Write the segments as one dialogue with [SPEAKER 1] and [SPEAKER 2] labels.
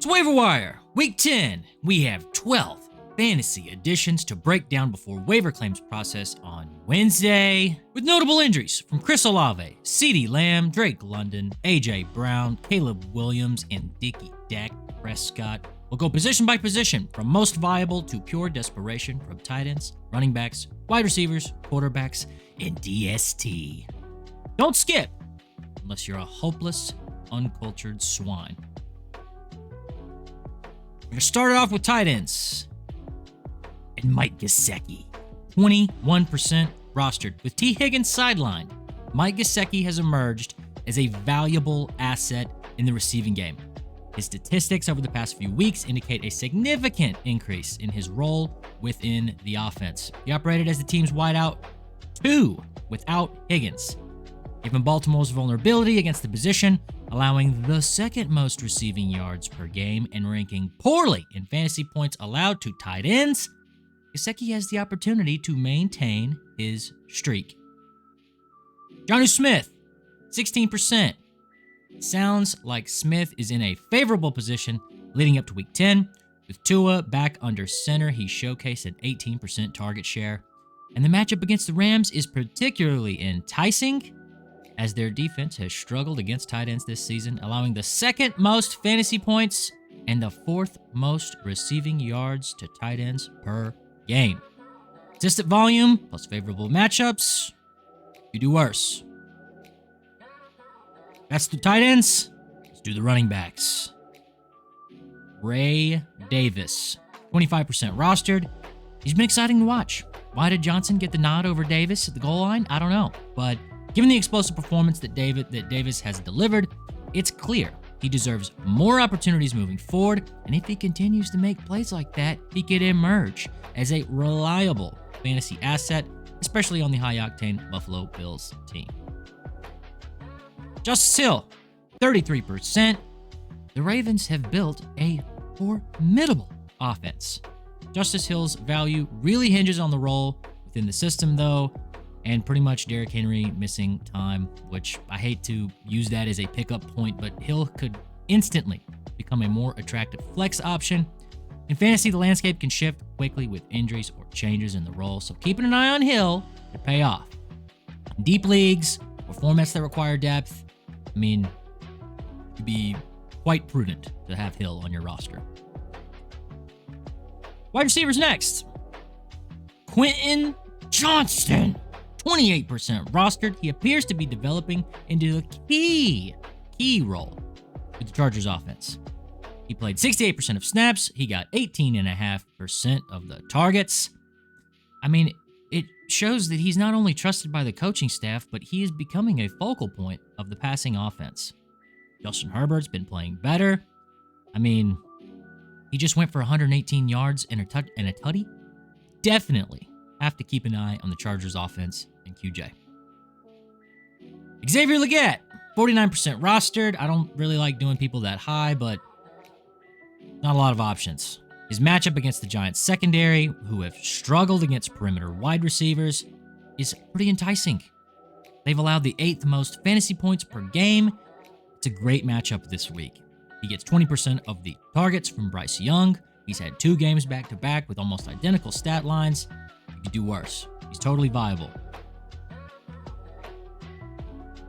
[SPEAKER 1] It's Waiver Wire, Week 10. We have 12 fantasy additions to break down before waiver claims process on Wednesday. With notable injuries from Chris Olave, CeeDee Lamb, Drake London, A.J. Brown, Caleb Williams, and Dickie Dak Prescott. We'll go position by position from most viable to pure desperation from tight ends, running backs, wide receivers, quarterbacks, and DST. Don't skip unless you're a hopeless, uncultured swine. We're going to start it off with tight ends. And Mike Gesicki, 21% rostered. With T. Higgins sidelined, Mike Gesicki has emerged as a valuable asset in the receiving game. His statistics over the past few weeks indicate a significant increase in his role within the offense. He operated as the team's wideout 2 without Higgins, given Baltimore's vulnerability against the position, allowing the second most receiving yards per game and ranking poorly in fantasy points allowed to tight ends. Gesicki has the opportunity to maintain his streak. Jonnu Smith, 16%. Sounds like Smith is in a favorable position leading up to Week 10. With Tua back under center, he showcased an 18% target share. And the matchup against the Rams is particularly enticing, as their defense has struggled against tight ends this season, allowing the second most fantasy points and the fourth most receiving yards to tight ends per game. Consistent volume plus favorable matchups, you do worse. That's the tight ends. Let's do the running backs. Ray Davis, 25% rostered. He's been exciting to watch. Why did Johnson get the nod over Davis at the goal line? I don't know. But given the explosive performance that Davis has delivered, it's clear he deserves more opportunities moving forward. And if he continues to make plays like that, he could emerge as a reliable fantasy asset, especially on the high-octane Buffalo Bills team. Justice Hill, 33%. The Ravens have built a formidable offense. Justice Hill's value really hinges on the role within the system, though, and pretty much Derrick Henry missing time, which I hate to use that as a pickup point, but Hill could instantly become a more attractive flex option. In fantasy, the landscape can shift quickly with injuries or changes in the role, so keeping an eye on Hill could pay off. In deep leagues or formats that require depth, it'd be quite prudent to have Hill on your roster. Wide receivers next. Quentin Johnston, 28% rostered. He appears to be developing into a key role with the Chargers offense. He played 68% of snaps. He got 18.5% of the targets. It shows that he's not only trusted by the coaching staff, but he is becoming a focal point of the passing offense. Justin Herbert's been playing better. He just went for 118 yards and a tutty. Definitely have to keep an eye on the Chargers offense and QJ. Xavier Legette, 49% rostered. I don't really like doing people that high, but not a lot of options. His matchup against the Giants secondary, who have struggled against perimeter wide receivers, is pretty enticing. They've allowed the 8th most fantasy points per game. It's a great matchup this week. He gets 20% of the targets from Bryce Young. He's had 2 games back-to-back with almost identical stat lines. You could do worse. He's totally viable.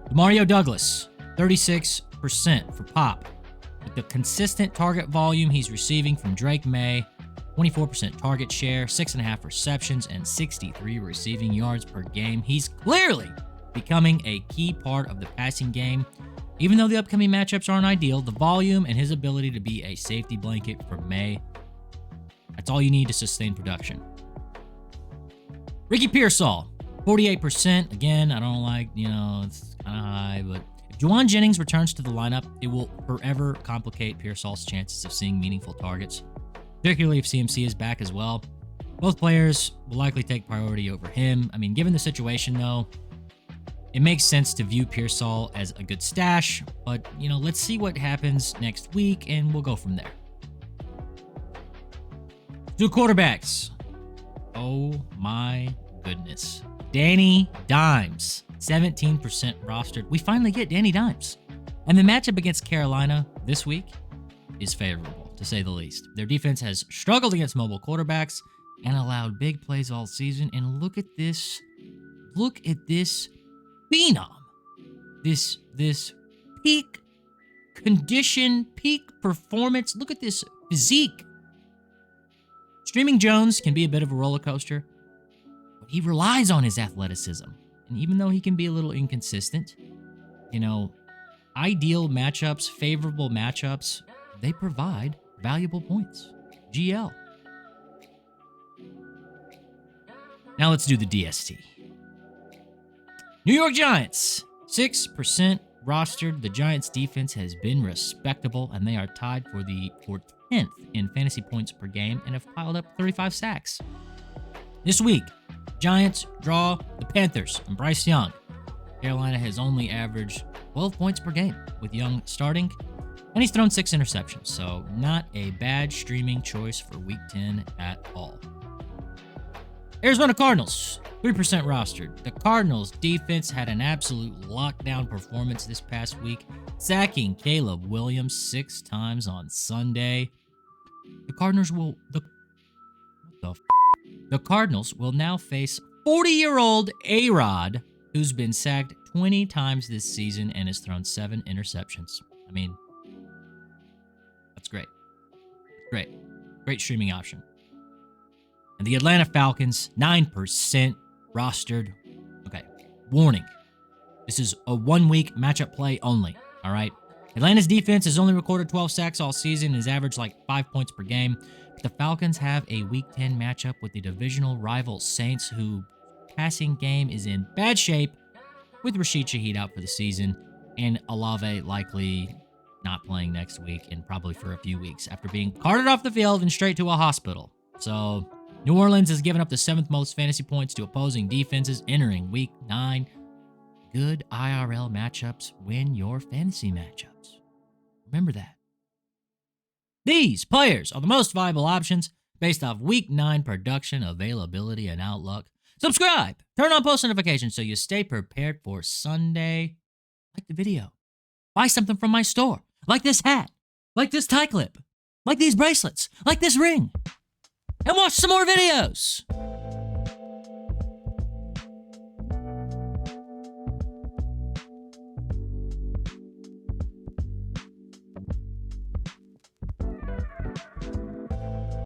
[SPEAKER 1] Demario Douglas, 36% for Pop. With the consistent target volume he's receiving from Drake May, 24% target share, 6.5 receptions, and 63 receiving yards per game, he's clearly becoming a key part of the passing game. Even though the upcoming matchups aren't ideal, the volume and his ability to be a safety blanket for May, that's all you need to sustain production. Ricky Pearsall, 48%. Again, I don't like, it's kind of high, but if Juwan Jennings returns to the lineup, it will forever complicate Pearsall's chances of seeing meaningful targets, particularly if CMC is back as well. Both players will likely take priority over him. Given the situation, though, it makes sense to view Pearsall as a good stash, but, let's see what happens next week, and we'll go from there. 2 quarterbacks. Oh my goodness. Danny Dimes, 17% rostered. We finally get Danny Dimes. And the matchup against Carolina this week is favorable. to say the least. Their defense has struggled against mobile quarterbacks and allowed big plays all season. And look at this. Look at this phenom. This peak condition, peak performance. Look at this physique. Streaming Jones can be a bit of a roller coaster, but he relies on his athleticism. And even though he can be a little inconsistent, ideal matchups, favorable matchups, they provide valuable points. GL. Now let's do the DST. New York Giants, 6% rostered. The Giants' defense has been respectable, and they are tied for 10th in fantasy points per game and have piled up 35 sacks. This week, Giants draw the Panthers and Bryce Young. Carolina has only averaged 12 points per game with Young starting, and he's thrown 6 interceptions, so not a bad streaming choice for Week 10 at all. Arizona Cardinals, 3% rostered. The Cardinals' defense had an absolute lockdown performance this past week, sacking Caleb Williams 6 times on Sunday. The Cardinals will now face 40-year-old A-Rod, who's been sacked 20 times this season and has thrown 7 interceptions. I mean, that's great. Great streaming option. And the Atlanta Falcons, 9% rostered. Okay, warning. This is a 1-week matchup play only, all right? Atlanta's defense has only recorded 12 sacks all season and has averaged like 5 points per game. But the Falcons have a Week 10 matchup with the divisional rival Saints, whose passing game is in bad shape, with Rashid Shaheed out for the season, and Olave likely not playing next week and probably for a few weeks after being carted off the field and straight to a hospital. So New Orleans has given up the 7th most fantasy points to opposing defenses entering Week 9. Good IRL matchups win your fantasy matchups. Remember that. These players are the most viable options based off Week 9 production, availability, and outlook. Subscribe. Turn on post notifications so you stay prepared for Sunday. Like the video. Buy something from my store. Like this hat. Like this tie clip. Like these bracelets. Like this ring. And watch some more videos.